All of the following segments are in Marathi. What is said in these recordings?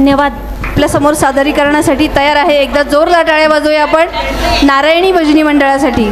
धन्यवाद. आपल्या समोर सादरीकरणासाठी तयार आहे. एकदा जोरदार टाळ्या वाजवूया आपण नारायणी भजनी मंडळासाठी.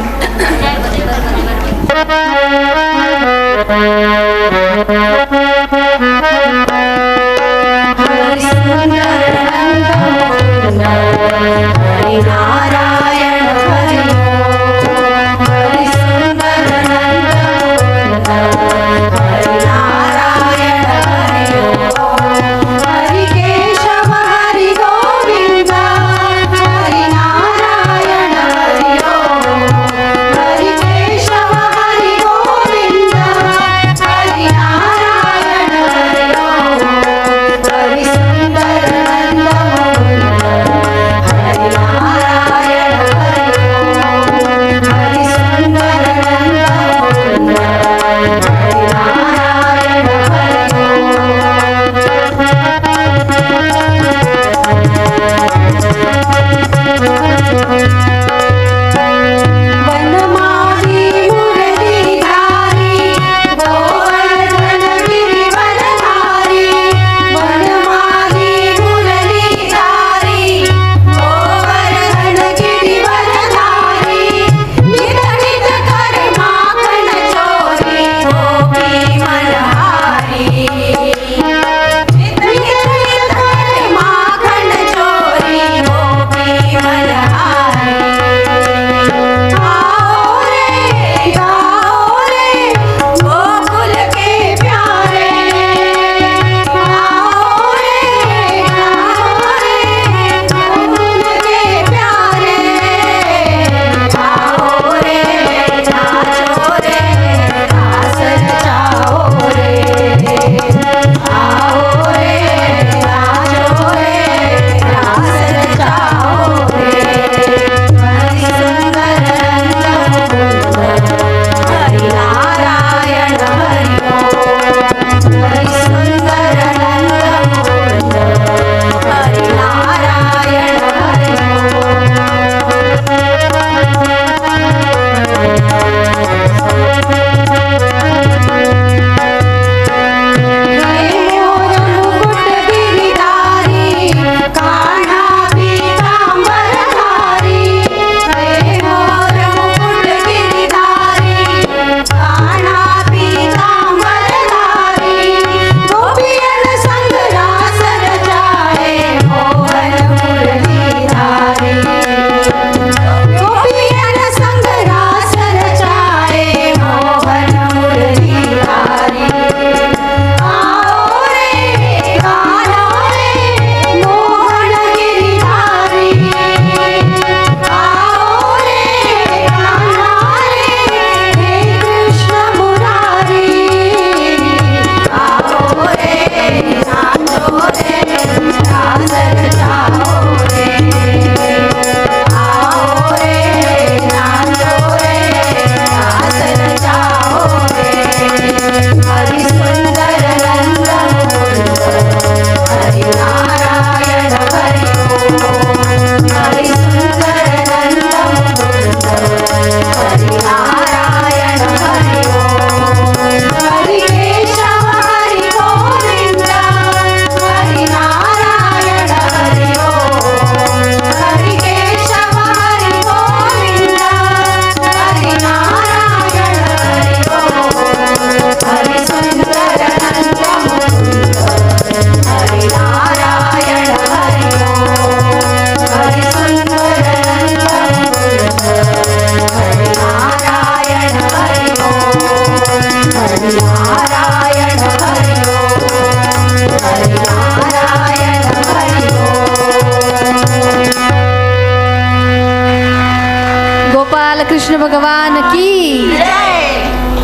कृष्ण भगवान की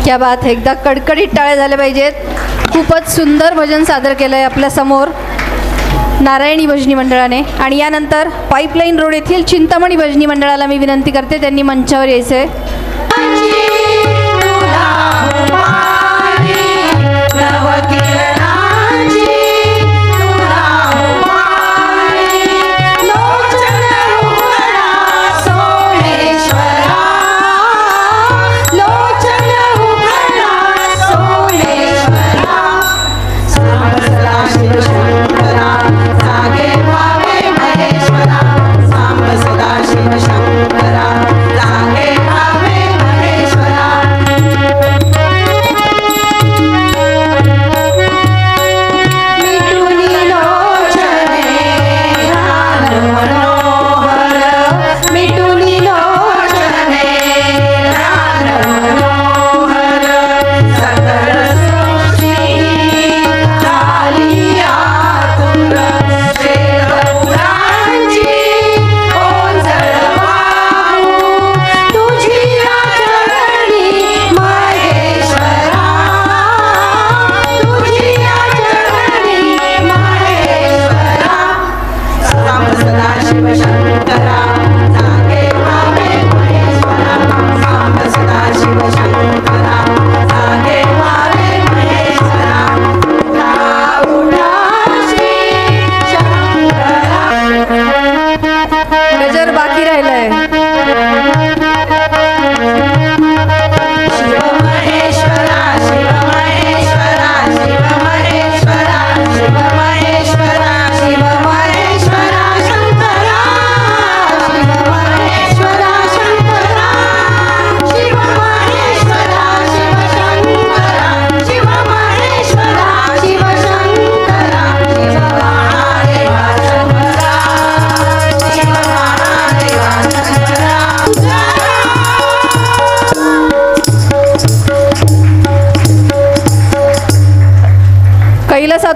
क्या बात है. एकदा कडकडीत टाळ्या झाल्या पाहिजेत. खूपच सुंदर भजन सादर केलं आहे आपल्या समोर नारायणी भजनी मंडळाने. आणि यानंतर पाईपलाईन रोड येथील चिंतामणी भजनी मंडळाला मी विनंती करते त्यांनी मंचावर यायचं आहे. सागे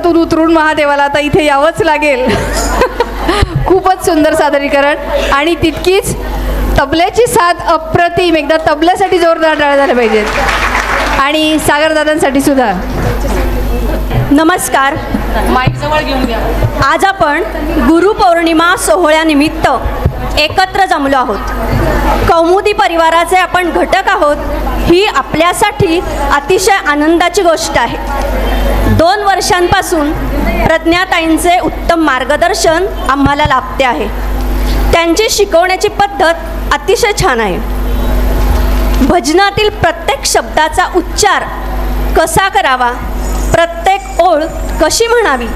रथातून उतरून महादेवाला आता इथे यावंच लागेल. खूपच सुंदर सादरीकरण आणि तितकीच तबल्याची साथ अप्रतिम. एकदा तबल्यासाठी जोरदार टाळ्या झाल्या पाहिजेत आणि सागरदादांसाठी सुद्धा. नमस्कार. माईक जवळ घेऊन घ्या. आज आपण गुरुपौर्णिमा सोहळ्यानिमित्त एकत्र जमलो आहोत. कौमुदी परिवाराचे आपण घटक आहोत. ही आपल्यासाठी अतिशय आनंदाची गोष्ट आहे. 2 वर्षांपासून प्रज्ञाताईंचे उत्तम मार्गदर्शन आम्हाला लाभते आहे. त्यांची शिकवण्याची पद्धत अतिशय छान आहे. भजनातील प्रत्येक शब्दाचा उच्चार कसा करावा, प्रत्येक ओळ कशी म्हणावी,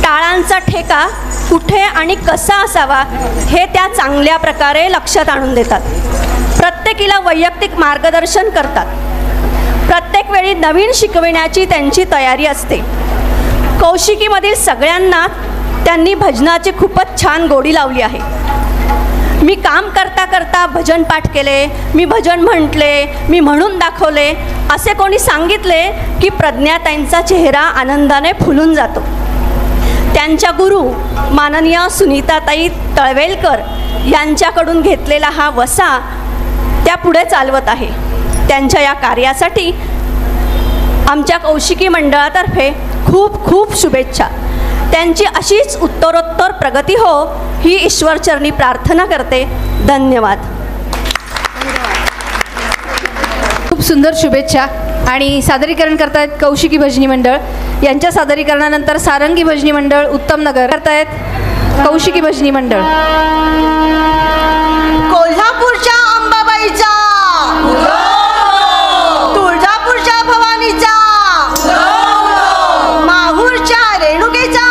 टाळांचा ठेका कुठे आणि कसा असावा हे त्या चांगल्या प्रकारे लक्षात आणून देतात. प्रत्येकीला वैयक्तिक मार्गदर्शन करतात. प्रत्येक वेळी नवीन शिकविण्याची त्यांची तयारी असते. कौशिकीमधील सगळ्यांना त्यांनी भजनाची खूपच छान गोडी लावली आहे. मी काम करता करता भजन पाठ केले, मी भजन म्हटले, मी म्हणून दाखवले असे कोणी सांगितले की प्रज्ञाताईंचा चेहरा आनंदाने फुलून जातो. त्यांच्या गुरु माननीय सुनीताताई तळवेलकर यांच्याकडून घेतलेला हा वसा त्या पुढे चालवत आहे. त्यांच्या या कार्यासाठी आमच्या कौशिकी मंडळातर्फे खूप खूप शुभेच्छा. त्यांची अशीच उत्तरोत्तर प्रगती हो ही ईश्वरचरणी प्रार्थना करते. धन्यवाद. खूप सुंदर शुभेच्छा. आणि सादरीकरण करतायत कौशिकी भजनी मंडळ. यांच्या सादरीकरणानंतर सारंगी भजनी मंडळ उत्तम नगर करतायत कौशिकी भजनी मंडळ. कोल्हापूरच्या अंबाबाईचा, तुळजापूरच्या भवानीचा, माहूरच्या रेणुकेचा,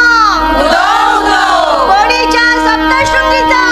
वणीच्या सप्तशृंगीचा.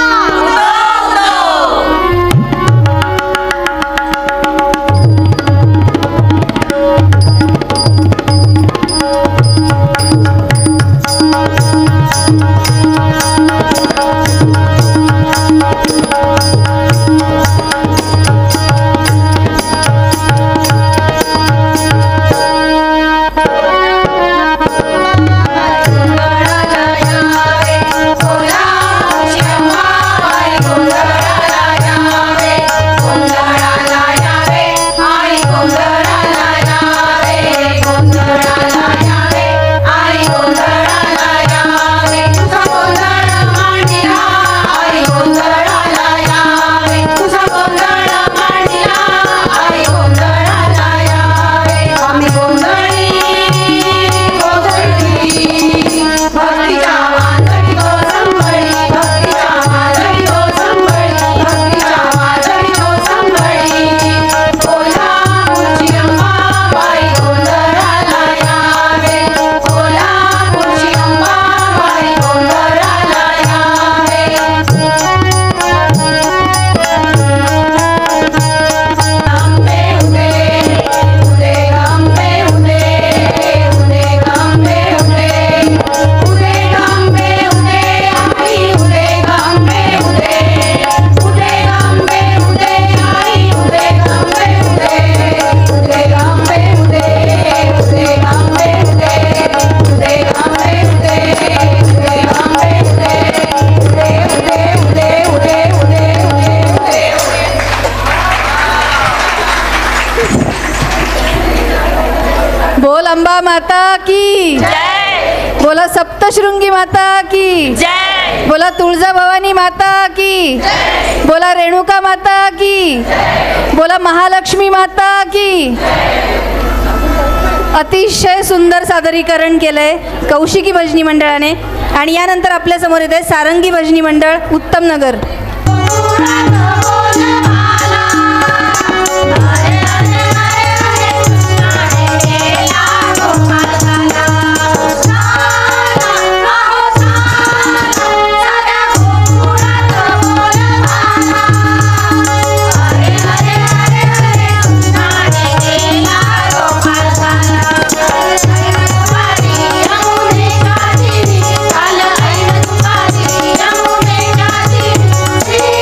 बोल अंबा माता की जय. बोला सप्तशृंगी माता की जय. बोला तुळजा भवानी माता की जय. बोला रेणुका माता की जय. बोला महालक्ष्मी माता की. अतिशय सुंदर सादरीकरण केलंय कौशिकी भजनी मंडळाने. आणि यानंतर आपल्या समोर येते सारंगी भजनी मंडळ उत्तम नगर.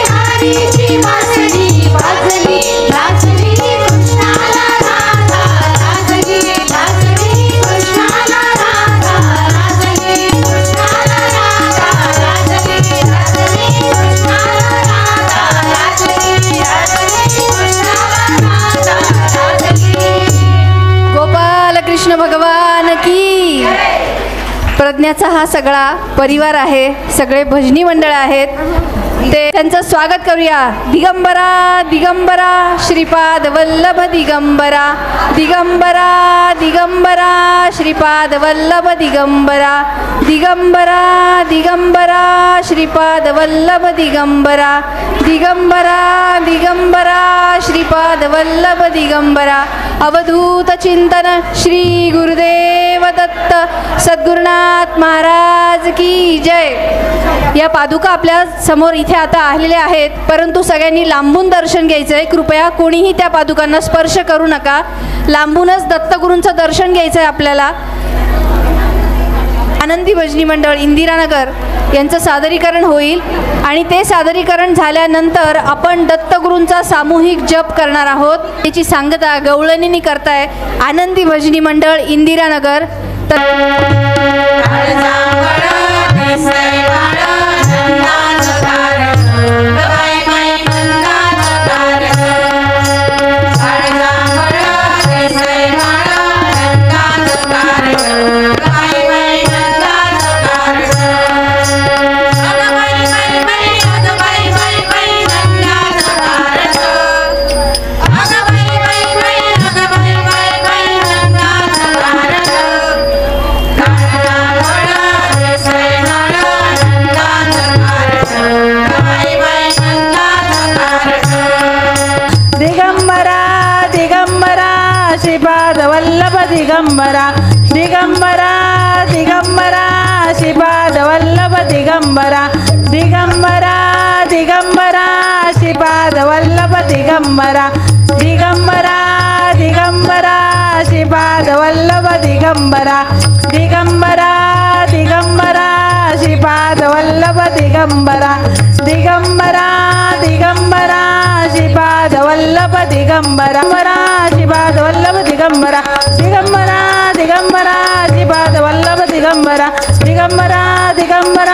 Hare यज्ञाचा हा सगळा परिवार आहे, सगळे भजनी मंडळ आहेत, ते त्यांचं स्वागत करूया. दिगंबरा दिगंबरा श्रीपाद वल्लभ दिगंबरा, दिगंबरा दिगंबरा श्रीपाद वल्लभ दिगंबरा, दिगंबरा दिगंबरा श्रीपाद वल्लभ दिगंबरा, दिगंबरा दिगंबरा श्रीपाद वल्लभ दिगंबरा. अवधूत चिंतन श्री गुरुदेव दत्त सद्गुरुनाथ महाराज की जय. या पादुका आपल्या समोर इथे आता आलेल्या आहेत, परंतु सगळ्यांनी लांबून दर्शन घ्यायचं आहे. कृपया कोणीही त्या पादुकांना स्पर्श करू नका. लांबूनच दत्तगुरूंचं दर्शन घ्यायचं आहे आपल्याला. आनंदी भजनी मंडळ इंदिरानगर यांचं सादरीकरण होईल आणि ते सादरीकरण झाल्यानंतर आपण दत्तगुरूंचा सामूहिक जप करणार आहोत. याची सांगता गवळणींनी करताय आनंदी भजनी मंडळ इंदिरानगर. दिगंबरा दिगंबरा दिगंबरा श्रीपाद वल्लभ दिगंबरा, दिगंबरा दिगंबरा श्रीपाद वल्लभ दिगंबरा, दिगंबरा दिगंबरा श्रीपाद वल्लभ दिगंबरा, दिगंबरा दिगंबरा श्रीपाद वल्लभ दिगंबरा, दिगंबरा दिगंबरा श्रीपाद वल्लभ दिगंबरा, श्रीपाद वल्लभ दिगंबरा, दिगंबरा दिगंबरा श्रीपाद वल्लभ दिगंबरा, दिगंबरा दिगंबरा